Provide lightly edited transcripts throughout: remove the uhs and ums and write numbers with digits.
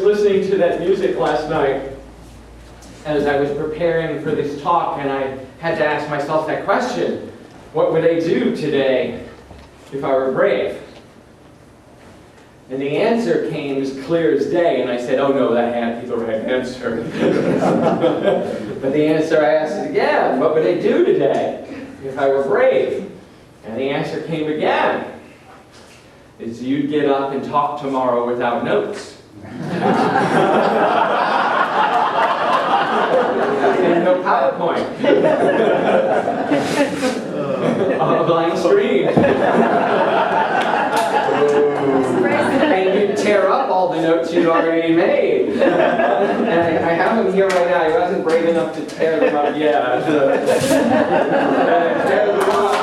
listening to that music last night as I was preparing for this talk, and I had to ask myself that question: what would I do today if I were brave? And the answer came as clear as day, and I said, oh no, that can't be the right answer. But the answer, I asked it again: what would I do today if I were brave? And the answer came again: is you'd get up and talk tomorrow without notes. And no PowerPoint. On a blank screen. And you'd tear up all the notes you'd already made. And I have them here right now. I wasn't brave enough to tear them up yet. Tear them up.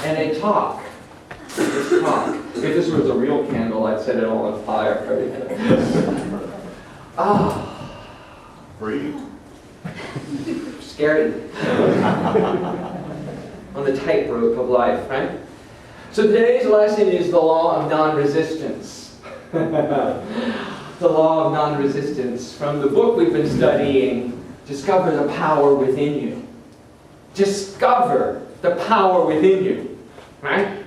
And they talk. Just talk. If this was a real candle, I'd set it all on fire. Breathe. Scary. On the tightrope of life, right? So today's lesson is the law of non-resistance. The law of non-resistance. From the book we've been studying, Discover the Power Within You. Discover the power within you, right?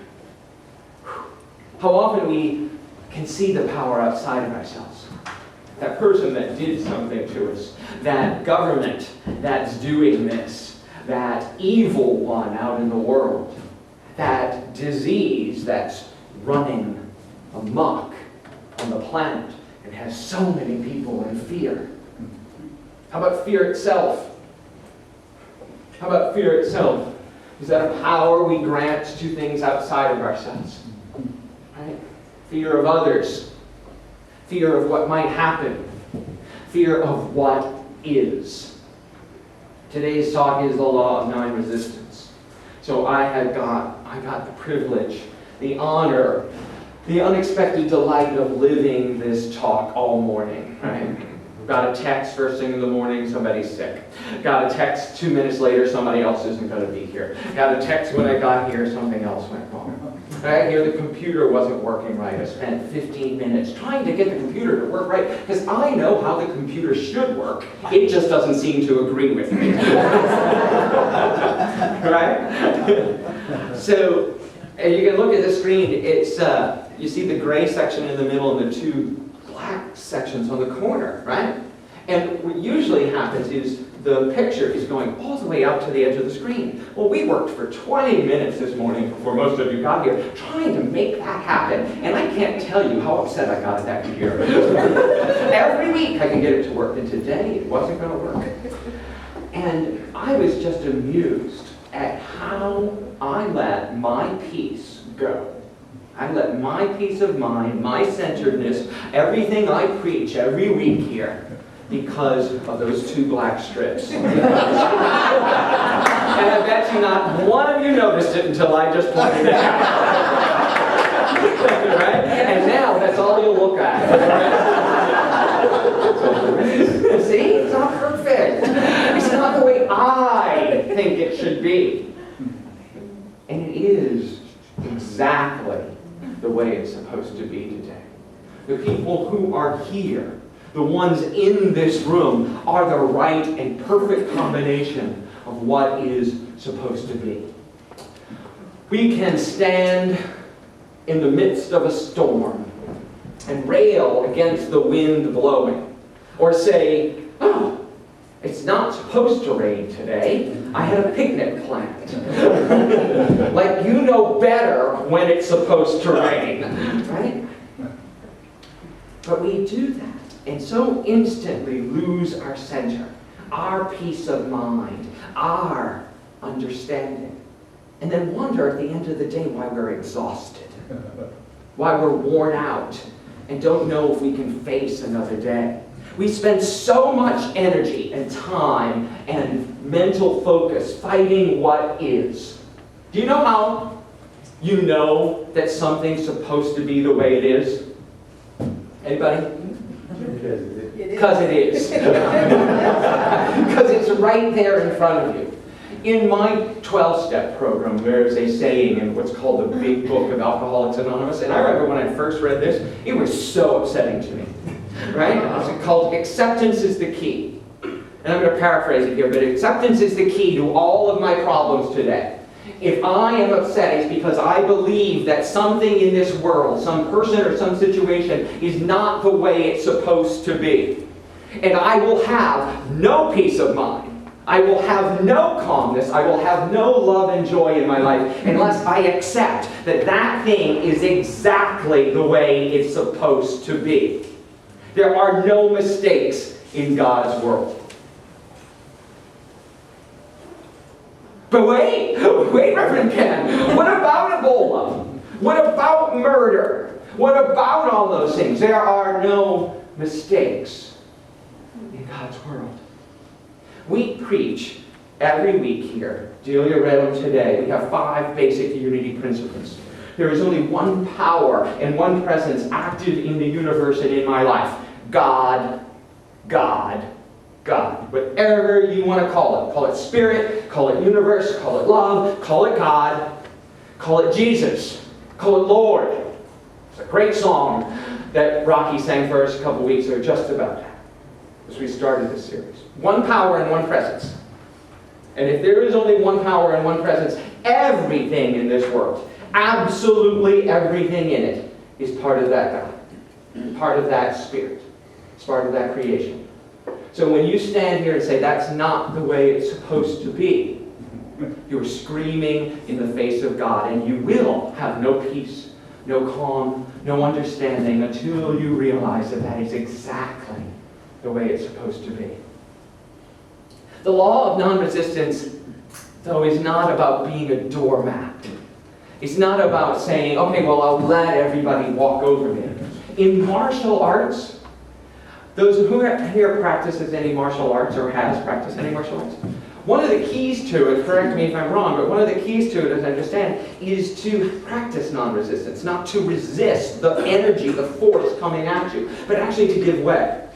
How often we can see the power outside of ourselves. That person that did something to us, that government that's doing this, that evil one out in the world, that disease that's running amok on the planet and has so many people in fear. How about fear itself? How about fear itself? Is that a power we grant to things outside of ourselves? Right? Fear of others. Fear of what might happen. Fear of what is. Today's talk is the law of non-resistance. So I got the privilege, the honor, the unexpected delight of living this talk all morning. Right? Got a text first thing in the morning, somebody's sick. Got a text 2 minutes later, somebody else isn't going to be here. Got a text when I got here, something else went wrong. I hear the computer wasn't working right. I spent 15 minutes trying to get the computer to work right, because I know how the computer should work. It just doesn't seem to agree with me. Right? So, and you can look at the screen. It's you see the gray section in the middle and the two black sections on the corner, right? And what usually happens is the picture is going all the way out to the edge of the screen. Well, we worked for 20 minutes this morning before most of you got here trying to make that happen. And I can't tell you how upset I got at that computer. Every week I can get it to work, and today it wasn't going to work. And I was just amused at how I let my peace go. I let my peace of mind, my centeredness, everything I preach every week here, because of those two black strips. And I bet you not one of you noticed it until I just pointed it out. Right? And now that's all you'll look at. See? It's not perfect. It's not the way I think it should be. And it is exactly the way it's supposed to be today. The people who are here, the ones in this room, are the right and perfect combination of what is supposed to be. We can stand in the midst of a storm and rail against the wind blowing, or say, oh, it's not supposed to rain today. I had a picnic planned. Like you know better when it's supposed to rain, right? But we do that and so instantly lose our center, our peace of mind, our understanding, and then wonder at the end of the day why we're exhausted, why we're worn out, and don't know if we can face another day. We spend so much energy and time and mental focus fighting what is. Do you know how you know that something's supposed to be the way it is? Anybody? Because it is. Because it's right there in front of you. In my 12-step program, there's a saying in what's called the Big Book of Alcoholics Anonymous, and I remember when I first read this, it was so upsetting to me, right? It's called acceptance is the key. And I'm going to paraphrase it here, but acceptance is the key to all of my problems today. If I am upset, it's because I believe that something in this world, some person or some situation, is not the way it's supposed to be. And I will have no peace of mind. I will have no calmness. I will have no love and joy in my life unless I accept that that thing is exactly the way it's supposed to be. There are no mistakes in God's world. But wait, Reverend Ken, what about Ebola? What about murder? What about all those things? There are no mistakes in God's world. We preach every week here. Delia read them today. We have 5 basic unity principles. There is only one power and one presence active in the universe and in my life. God, God, God. Whatever you want to call it. Call it spirit, call it universe, call it love, call it God, call it Jesus, call it Lord. It's a great song that Rocky sang for us a couple weeks ago just about that, as we started this series. One power and one presence. And if there is only one power and one presence, everything in this world, absolutely everything in it, is part of that God, part of that spirit. It's part of that creation. So when you stand here and say that's not the way it's supposed to be, you're screaming in the face of God, and you will have no peace, no calm, no understanding until you realize that that is exactly the way it's supposed to be. The law of non-resistance, though, is not about being a doormat. It's not about saying, okay, well, I'll let everybody walk over me. In martial arts, those who here practices any martial arts or has practiced any martial arts, one of the keys to it, correct me if I'm wrong, but one of the keys to it, as I understand, is to practice non-resistance, not to resist the energy, the force coming at you, but actually to give way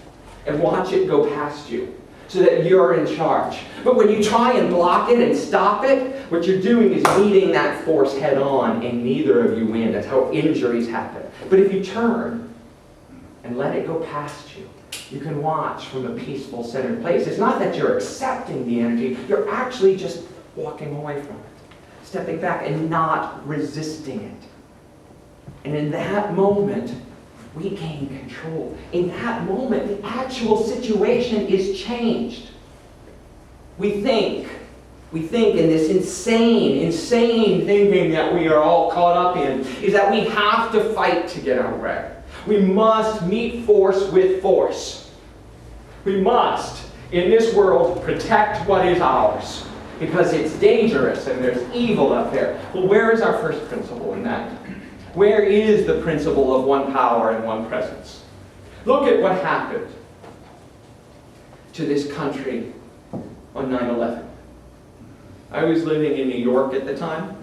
and watch it go past you, so that you're in charge. But when you try and block it and stop it, what you're doing is meeting that force head on, and neither of you win. That's how injuries happen. But if you turn and let it go past you, you can watch from a peaceful, centered place. It's not that you're accepting the energy, you're actually just walking away from it, stepping back and not resisting it. And in that moment, we gain control. In that moment, the actual situation is changed. We think in this insane thinking that we are all caught up in, is that we have to fight to get our way. We must meet force with force. We must, in this world, protect what is ours, because it's dangerous and there's evil up there. Well, where is our first principle in that? Where is the principle of one power and one presence? Look at what happened to this country on 9/11. I was living in New York at the time.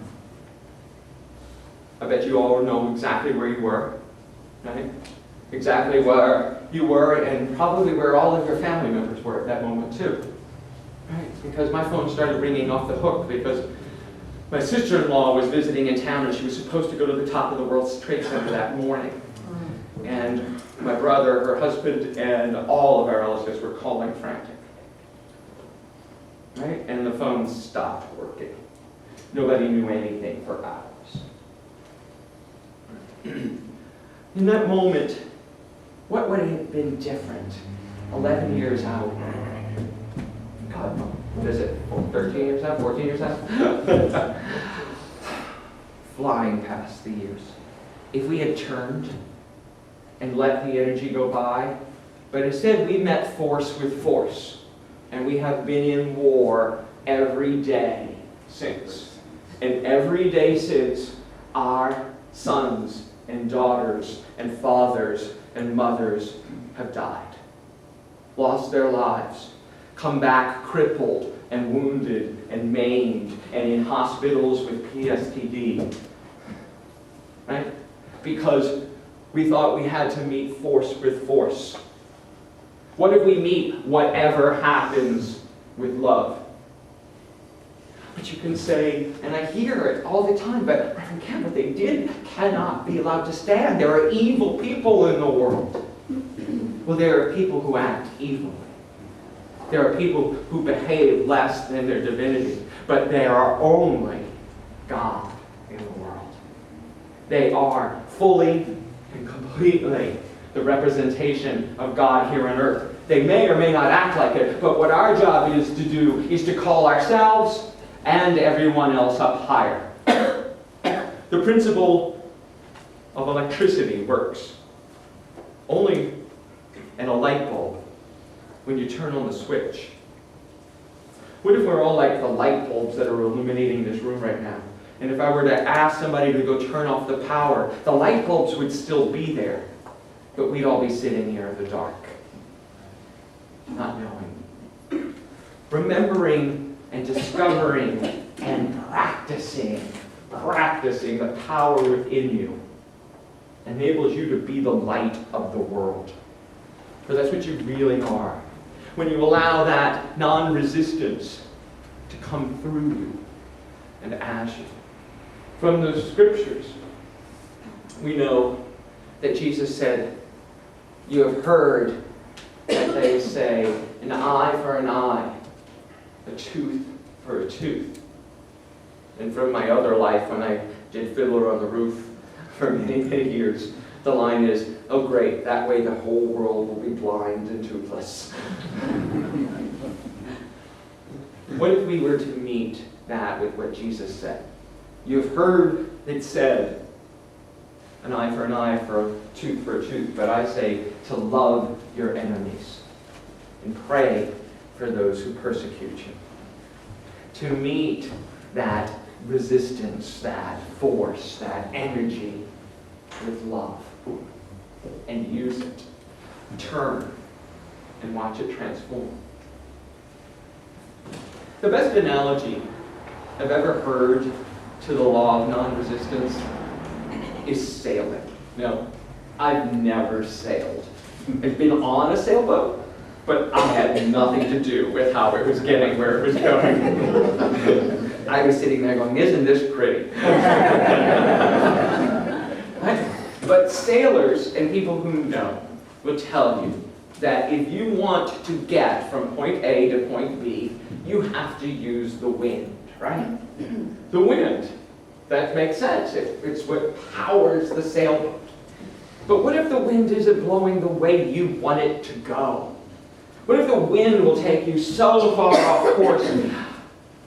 I bet you all know exactly where you were, right? Exactly where you were, and probably where all of your family members were at that moment too. Right? Because my phone started ringing off the hook because my sister-in-law was visiting in town, and she was supposed to go to the top of the World Trade Center that morning. And my brother, her husband, and all of our relatives were calling frantic. Right? And the phone stopped working. Nobody knew anything for hours. In that moment, what would have been different 11 years out? God, what is it? 13 years out? 14 years out? Flying past the years. If we had turned and let the energy go by, but instead we met force with force, and we have been in war every day since. And every day since, our sons and daughters and fathers and mothers have died, lost their lives, come back crippled and wounded and maimed and in hospitals with PTSD. Right? Because we thought we had to meet force with force. What if we meet whatever happens with love? But you can say, and I hear it all the time, but Reverend Kent, what they did cannot be allowed to stand. There are evil people in the world. Well, there are people who act evilly. There are people who behave less than their divinity, but they are only God in the world. They are fully and completely the representation of God here on earth. They may or may not act like it, but what our job is to do is to call ourselves and everyone else up higher. The principle of electricity works only in a light bulb when you turn on the switch. What if we're all like the light bulbs that are illuminating this room right now? And if I were to ask somebody to go turn off the power, the light bulbs would still be there, but we'd all be sitting here in the dark, not knowing. Remembering and discovering and practicing the power within you enables you to be the light of the world. Because that's what you really are. When you allow that non-resistance to come through you and as you. From the scriptures, we know that Jesus said, "You have heard that they say, an eye for an eye, a tooth for a tooth." And from my other life, when I did Fiddler on the Roof for many, many years, the line is, "Oh great, that way the whole world will be blind and toothless." What if we were to meet that with what Jesus said? You have heard it said, an eye for an eye, for a tooth for a tooth, but I say to love your enemies and pray for those who persecute you. To meet that resistance, that force, that energy with love and use it. Turn and watch it transform. The best analogy I've ever heard to the law of non-resistance is sailing. No, I've never sailed. I've been on a sailboat, but I had nothing to do with how it was getting where it was going. I was sitting there going, "Isn't this pretty?" But sailors and people who know will tell you that if you want to get from point A to point B, you have to use the wind, right? The wind. That makes sense. It's what powers the sailboat. But what if the wind isn't blowing the way you want it to go? What if the wind will take you so far off course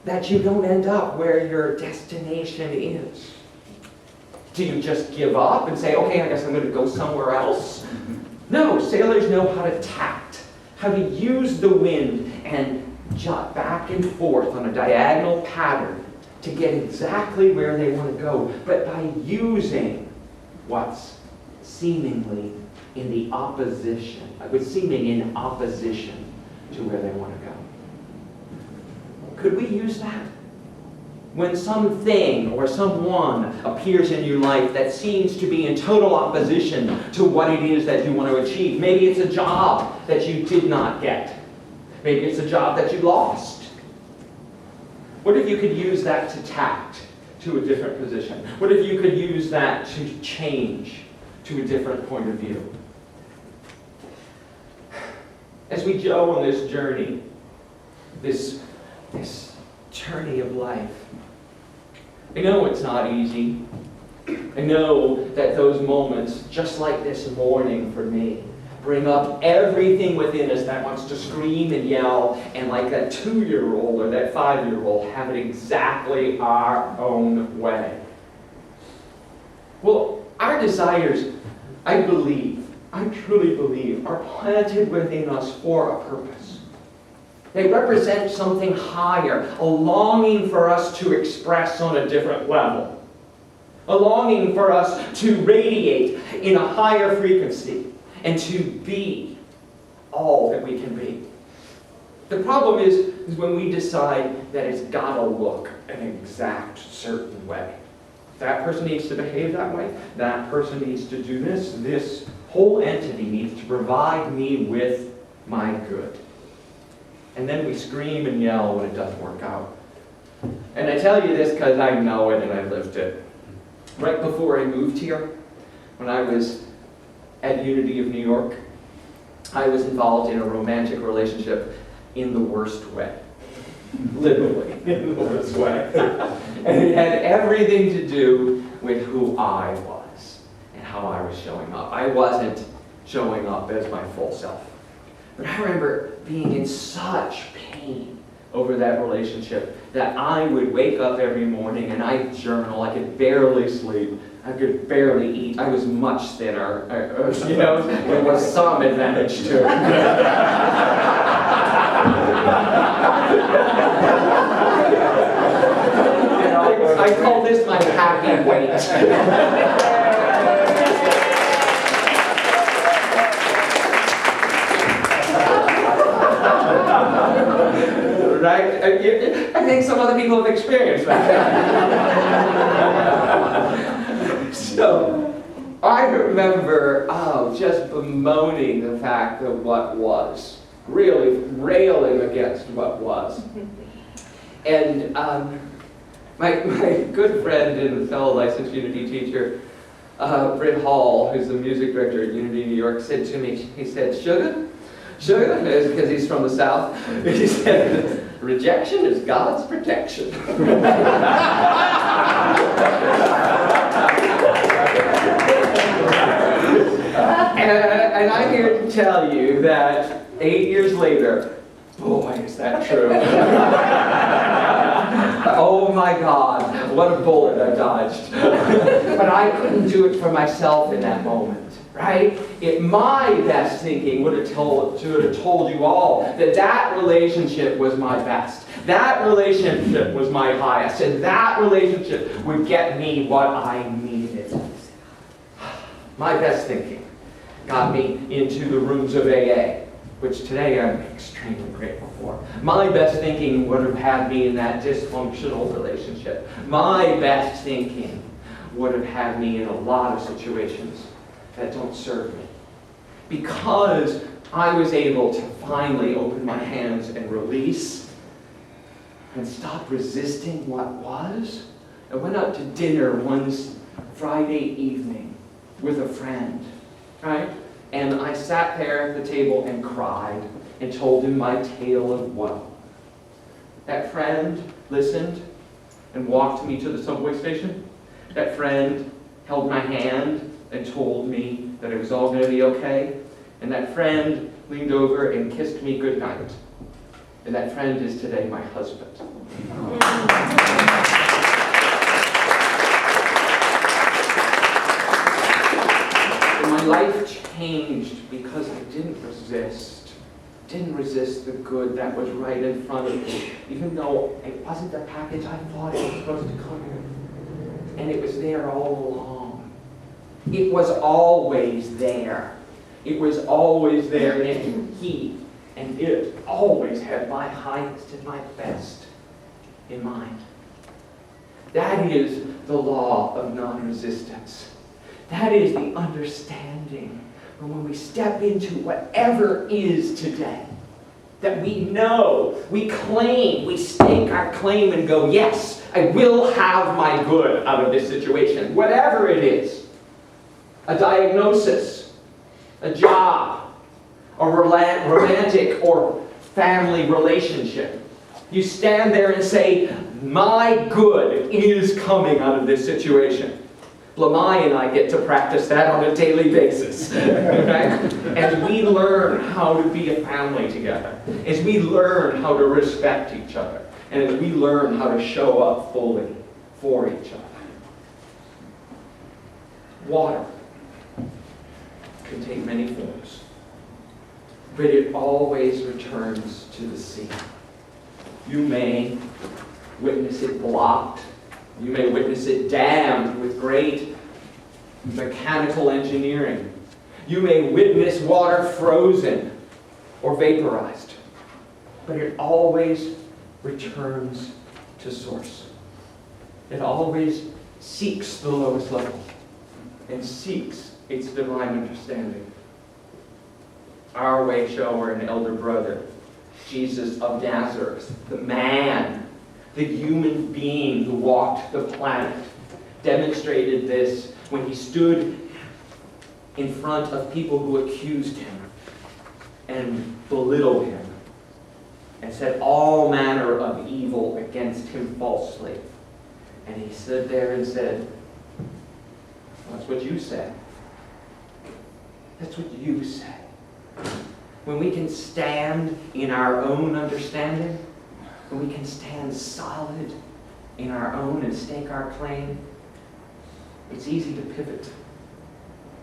that you don't end up where your destination is? Do you just give up and say, "Okay, I guess I'm going to go somewhere else"? No, sailors know how to tact, how to use the wind and jot back and forth on a diagonal pattern to get exactly where they want to go, but by using what's seemingly in the opposition, seeming in opposition to where they want to go. Could we use that? When something or someone appears in your life that seems to be in total opposition to what it is that you want to achieve. Maybe it's a job that you did not get. Maybe it's a job that you lost. What if you could use that to tact to a different position? What if you could use that to change to a different point of view? As we go on this journey, this journey of life, I know it's not easy. I know that those moments, just like this morning for me, bring up everything within us that wants to scream and yell, and like that 2-year-old or that 5-year-old, have it exactly our own way. Well, our desires, I truly believe, are planted within us for a purpose. They represent something higher, a longing for us to express on a different level. A longing for us to radiate in a higher frequency and to be all that we can be. The problem is when we decide that it's got to look an exact certain way. That person needs to behave that way. That person needs to do this. This whole entity needs to provide me with my good. And then we scream and yell when it doesn't work out. And I tell you this because I know it and I lived it. Right before I moved here, when I was at Unity of New York, I was involved in a romantic relationship in the worst way. Literally, in the worst way. And it had everything to do with who I was and how I was showing up. I wasn't showing up as my full self. But I remember being in such pain over that relationship that I would wake up every morning and I'd journal. I could barely sleep. I could barely eat. I was much thinner. There was some advantage to it. I call this my happy weight. Right? I think some other people have experienced that. So, I remember just bemoaning the fact of what was, really railing against what was. And my good friend and fellow licensed Unity teacher, Britt Hall, who's the music director at Unity New York, said to me, he said, Sugar, because he's from the South, he said, rejection is God's protection. And I'm here to tell you that 8 years later, boy, is that true. Oh my God, what a bullet I dodged. But I couldn't do it for myself in that moment, right? My best thinking would have told you all that relationship was my best. That relationship was my highest. And that relationship would get me what I needed. My best thinking got me into the rooms of AA, which today I'm extremely grateful for. My best thinking would have had me in that dysfunctional relationship. My best thinking would have had me in a lot of situations that don't serve me. Because I was able to finally open my hands and release and stop resisting what was. I went out to dinner one Friday evening with a friend, right? And I sat there at the table and cried and told him my tale of woe. That friend listened and walked me to the subway station. That friend held my hand and told me that it was all going to be okay. And that friend leaned over and kissed me goodnight. And that friend is today my husband. And my life changed because I didn't resist the good that was right in front of me, even though it wasn't the package I thought it was supposed to come in. And it was there all along. It was always there. It was always there, and it always had my highest and my best in mind. That is the law of non-resistance. That is the understanding when we step into whatever is today, that we know, we claim, we stake our claim and go, yes, I will have my good out of this situation, whatever it is. A diagnosis, a job, a romantic or family relationship. You stand there and say, my good is coming out of this situation. Lamai and I get to practice that on a daily basis. Right? As we learn how to be a family together, as we learn how to respect each other, and as we learn how to show up fully for each other. Water can take many forms, but it always returns to the sea. You may witness it blocked. You may witness it dammed with great mechanical engineering. You may witness water frozen or vaporized. But it always returns to source. It always seeks the lowest level and seeks its divine understanding. Our way shower and elder brother, Jesus of Nazareth, the man the human being who walked the planet, demonstrated this when he stood in front of people who accused him and belittled him and said all manner of evil against him falsely. And he stood there and said, well, that's what you say. That's what you say. When we can stand in our own understanding, when we can stand solid in our own and stake our claim, it's easy to pivot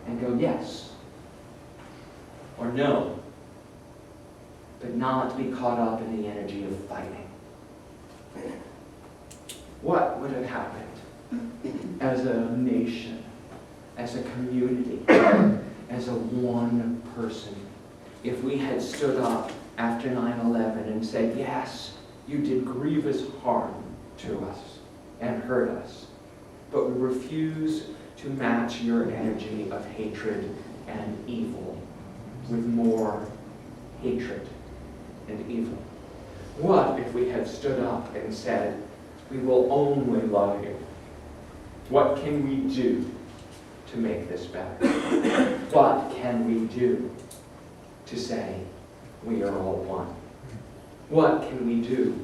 and go yes or no, but not be caught up in the energy of fighting. What would have happened as a nation, as a community, as a one person, if we had stood up after 9/11 and said, yes, you did grievous harm to us and hurt us, but we refuse to match your energy of hatred and evil with more hatred and evil? What if we had stood up and said, we will only love you? What can we do to make this better? What can we do to say we are all one? What can we do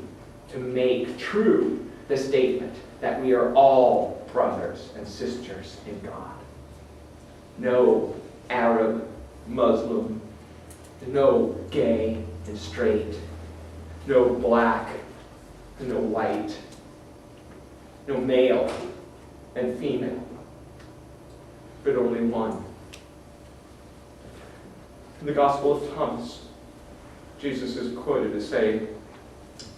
to make true the statement that we are all brothers and sisters in God? No Arab, Muslim, no gay and straight, no black, no white, no male and female, but only one. In the Gospel of Thomas, Jesus is quoted as saying,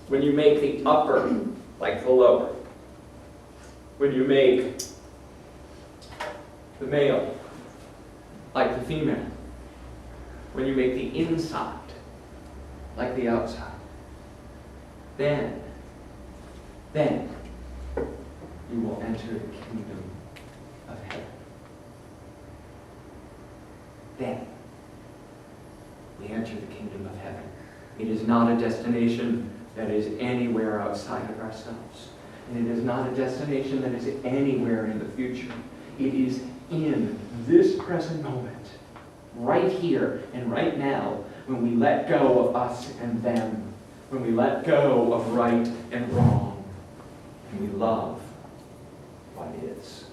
when you make the upper like the lower, when you make the male like the female, when you make the inside like the outside, then you will enter the kingdom of heaven. Then we enter the kingdom of heaven. It is not a destination that is anywhere outside of ourselves. And it is not a destination that is anywhere in the future. It is in this present moment, right here and right now, when we let go of us and them, when we let go of right and wrong, and we love what is.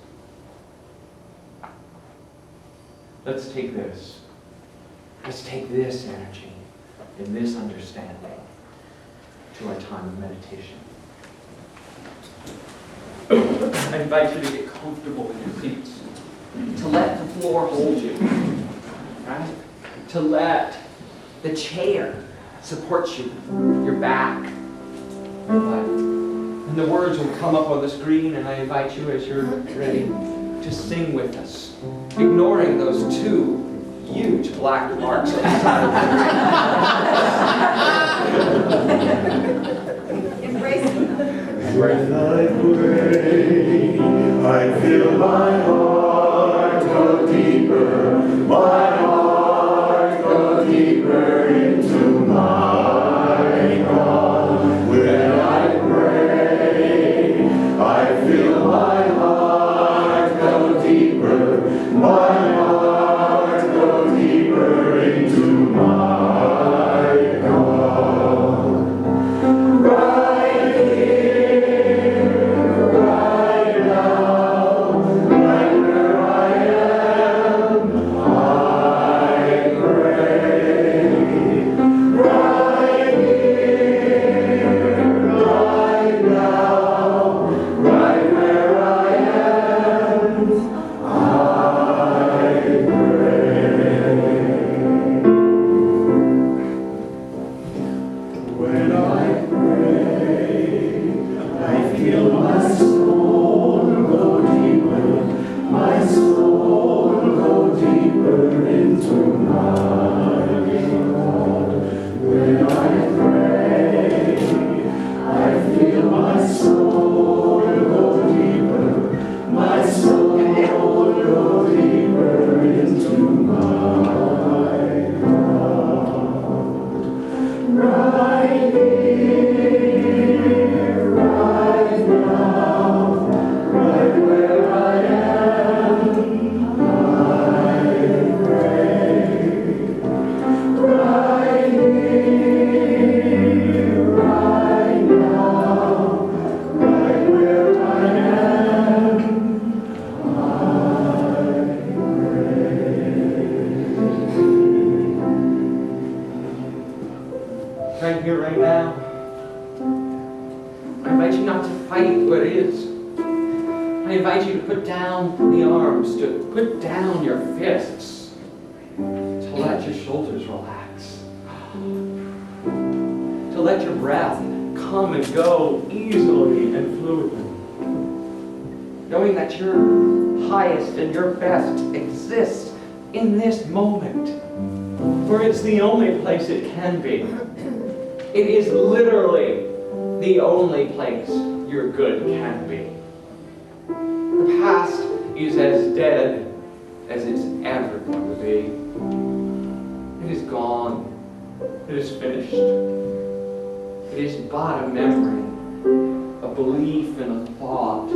Let's take this. Let's take this energy and this understanding to our time of meditation. I invite you to get comfortable in your seats, to let the floor hold you, right? To let the chair support you, your back, your butt. And the words will come up on the screen, and I invite you, as you're ready, to sing with us, ignoring those two huge black marks on the side of the screen. Embracing them. When I pray, I feel my heart go deeper, my heart go deeper into my God. When I pray, I feel my heart go deeper, my heart go deeper into my God. Right here, right now, right where I am, stand here right now, I invite you not to fight what is. I invite you to put down the arms, to put down your fists, to let your shoulders relax, to let your breath come and go easily and fluidly, knowing that your highest and your best exists in this moment, for it's the only place it can be. It is literally the only place your good can be. The past is as dead as it's ever going to be. It is gone. It is finished. It is but a memory, a belief and a thought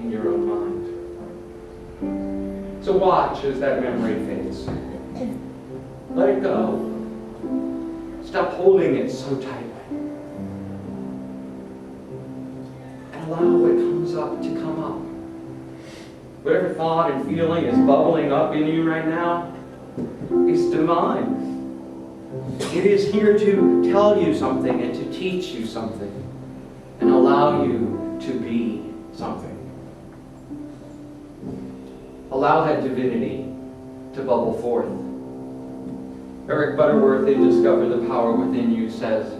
in your own mind. So watch as that memory fades. Let it go. Stop holding it so tightly. And allow what comes up to come up. Whatever thought and feeling is bubbling up in you right now is divine. It is here to tell you something and to teach you something and allow you to be something. Allow that divinity to bubble forth. Eric Butterworth, in Discover the Power Within You, says,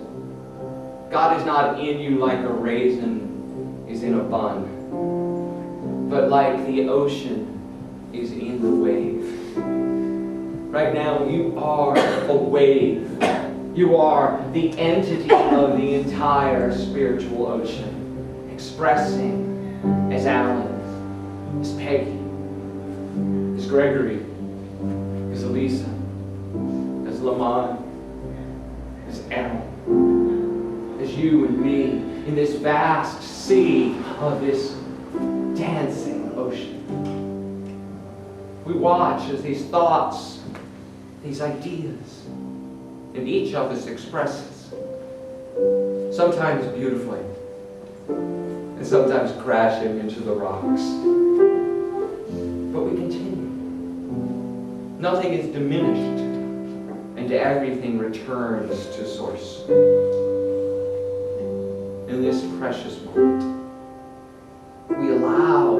God is not in you like a raisin is in a bun, but like the ocean is in the wave. Right now, you are a wave. You are the entity of the entire spiritual ocean, expressing as Alan, as Peggy, as Gregory, as Elisa, as Lamont, as Aaron, as you and me, in this vast sea of this dancing ocean. We watch as these thoughts, these ideas, and each of us expresses, sometimes beautifully, and sometimes crashing into the rocks. But we continue. Nothing is diminished, and everything returns to source. In this precious moment, we allow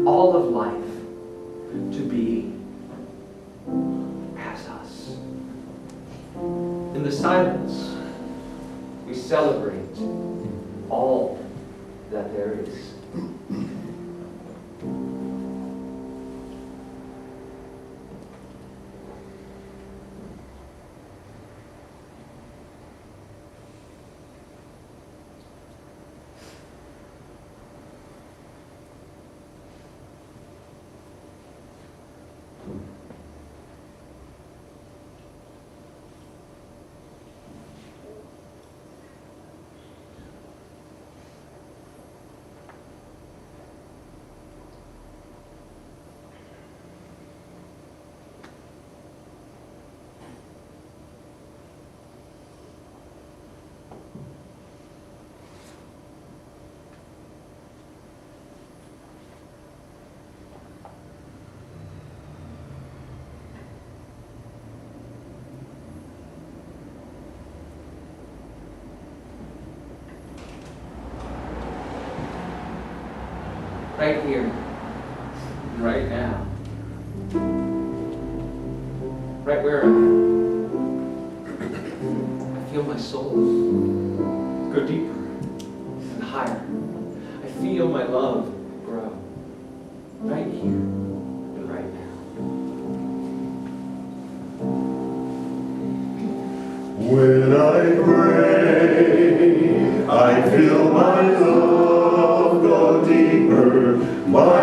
all of life to be as us. In the silence, we celebrate all that there is. Right here, and right now, right where I am. I feel my soul go deeper and higher. I feel my love grow right here and right now. When I pray, I feel my love go deeper, my